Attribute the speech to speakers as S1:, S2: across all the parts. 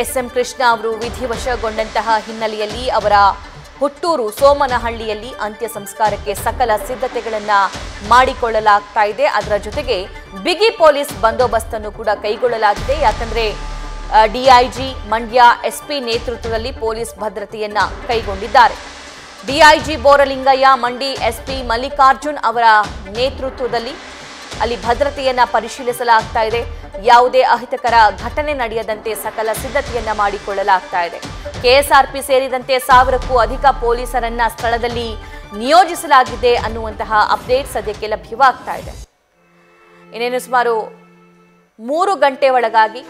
S1: S M Krishna ಅವರು ವಿಧಿವಶಗೊಂಡಂತಹ ಹಿನ್ನೆಲೆಯಲ್ಲಿ ಅವರ ಹುಟ್ಟೂರು ಸೋಮನಹಳ್ಳಿಯಲ್ಲಿ ಅಂತ್ಯ ಸಂಸ್ಕಾರಕ್ಕೆ ಸಕಲ ಸಿದ್ಧತೆಗಳನ್ನು ಮಾಡಿಕೊಳ್ಳಲಾಗ್ತಾ ಇದೆ. ಅದರ ಜೊತೆಗೆ ಬಿಗಿ ಪೊಲೀಸ್ ಬಂದೋಬಸ್ತನ್ನು ಕೂಡ ಕೈಗೊಳ್ಳಲಾಗಿದೆ. ಯಾಕಂದ್ರೆ ಡಿಐಜಿ ಮಂಡ್ಯ ಎಸ್ಪಿ ನೇತೃತ್ವದಲ್ಲಿ ಪೊಲೀಸ್ ಭದ್ರತೆಯನ್ನ ಕೈಗೊಂಡಿದ್ದಾರೆ. ಡಿಐಜಿ ಬೋರಲಿಂಗಯ್ಯ, ಮಂಡಿ ಎಸ್ಪಿ ಮಲ್ಲಿಕಾರ್ಜುನ್ ಅವರ ನೇತೃತ್ವದಲ್ಲಿ ಅಲ್ಲಿ ಭದ್ರತೆಯನ್ನ ಪರಿಶೀಲಿಸಲಾಗ್ತಾ ಇದೆ. ಯಾವುದೇ ಅಹಿತಕರ ಘಟನೆ ನಡೆಯದಂತೆ ಸಕಲ ಸಿದ್ಧತೆಯನ್ನ ಮಾಡಿಕೊಳ್ಳಲಾಗ್ತಾ ಇದೆ. ಕೆಎಸ್ಆರ್ಪಿ ಸೇರಿದಂತೆ 1000ಕ್ಕೂ ಅಧಿಕ ಪೊಲೀಸರನ್ನ ಸ್ಥಳದಲ್ಲಿ ನಿಯೋಜಿಸಲಾಗಿದೆ ಅನ್ನುವಂತಹ ಅಪ್ಡೇಟ್ ಸದ್ಯಕ್ಕೆ ಲಭ್ಯವಾಗ್ತಾ ಇದೆ. ಇನ್ನೇನು ಸುಮಾರು 3 ಗಂಟೆ ಒಳಗಾಗಿ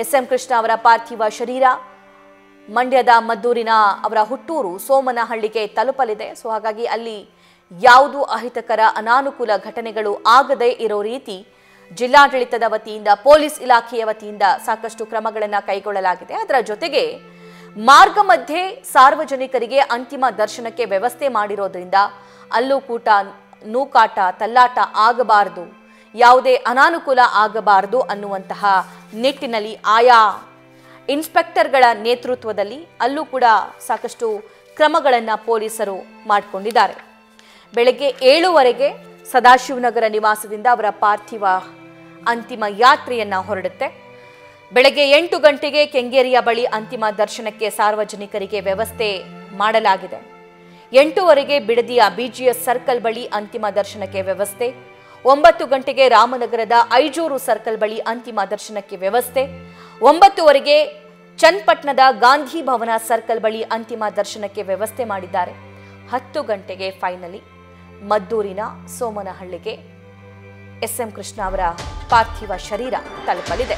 S1: ಎಸ್ಎಂ ಕೃಷ್ಣ ಅವರ ಪಾರ್ಥಿವ ಶರೀರ ಮಂಡ್ಯದ ಮದ್ದೂರಿನ ಅವರ ಹುಟ್ಟೂರು ಸೋಮನಹಳ್ಳಿಗೆ ತಲುಪಲಿದೆ. ಸೊ ಹಾಗಾಗಿ ಅಲ್ಲಿ ಯಾವುದೂ ಅಹಿತಕರ ಅನಾನುಕೂಲ ಘಟನೆಗಳು ಆಗದೇ ಇರೋ ರೀತಿ ಜಿಲ್ಲಾಡಳಿತದ ವತಿಯಿಂದ ಪೊಲೀಸ್ ಇಲಾಖೆಯ ವತಿಯಿಂದ ಸಾಕಷ್ಟು ಕ್ರಮಗಳನ್ನು ಕೈಗೊಳ್ಳಲಾಗಿದೆ. ಅದರ ಜೊತೆಗೆ ಮಾರ್ಗ ಮಧ್ಯೆ ಸಾರ್ವಜನಿಕರಿಗೆ ಅಂತಿಮ ದರ್ಶನಕ್ಕೆ ವ್ಯವಸ್ಥೆ ಮಾಡಿರೋದ್ರಿಂದ ಅಲ್ಲೂ ಕೂಟ ನೂಕಾಟ ತಲ್ಲಾಟ ಆಗಬಾರದು, ಯಾವುದೇ ಅನಾನುಕೂಲ ಆಗಬಾರದು ಅನ್ನುವಂತಹ ನಿಟ್ಟಿನಲ್ಲಿ ಆಯಾ ಇನ್ಸ್ಪೆಕ್ಟರ್ಗಳ ನೇತೃತ್ವದಲ್ಲಿ ಅಲ್ಲೂ ಕೂಡ ಸಾಕಷ್ಟು ಕ್ರಮಗಳನ್ನು ಪೊಲೀಸರು ಮಾಡಿಕೊಂಡಿದ್ದಾರೆ. ಬೆಳಗ್ಗೆ 7 ಸದಾಶಿವನಗರ ನಿವಾಸದಿಂದ ಅವರ ಪಾರ್ಥಿವ ಅಂತಿಮ ಯಾತ್ರೆಯನ್ನ ಹೊರಡುತ್ತೆ. ಬೆಳಗ್ಗೆ 8 ಗಂಟೆಗೆ ಕೆಂಗೇರಿಯ ಬಳಿ ಅಂತಿಮ ದರ್ಶನಕ್ಕೆ ಸಾರ್ವಜನಿಕರಿಗೆ ವ್ಯವಸ್ಥೆ ಮಾಡಲಾಗಿದೆ. 8 ಬಿಡದಿಯ ಬಿಜಿಎಸ್ ಸರ್ಕಲ್ ಬಳಿ ಅಂತಿಮ ದರ್ಶನಕ್ಕೆ ವ್ಯವಸ್ಥೆ. 9 ಗಂಟೆಗೆ ರಾಮನಗರದ ಐಜೂರು ಸರ್ಕಲ್ ಬಳಿ ಅಂತಿಮ ದರ್ಶನಕ್ಕೆ ವ್ಯವಸ್ಥೆ. 9 ಚನ್ನಪಟ್ಟಣದ ಗಾಂಧಿ ಭವನ ಸರ್ಕಲ್ ಬಳಿ ಅಂತಿಮ ದರ್ಶನಕ್ಕೆ ವ್ಯವಸ್ಥೆ ಮಾಡಿದ್ದಾರೆ. 10 ಗಂಟೆಗೆ ಫೈನಲಿ ಮದ್ದೂರಿನ ಸೋಮನಹಳ್ಳಿಗೆ ಎಸ್ಎಂ ಕೃಷ್ಣ ಅವರ ಪಾರ್ಥಿವ ಶರೀರ ತಲುಪಲಿದೆ.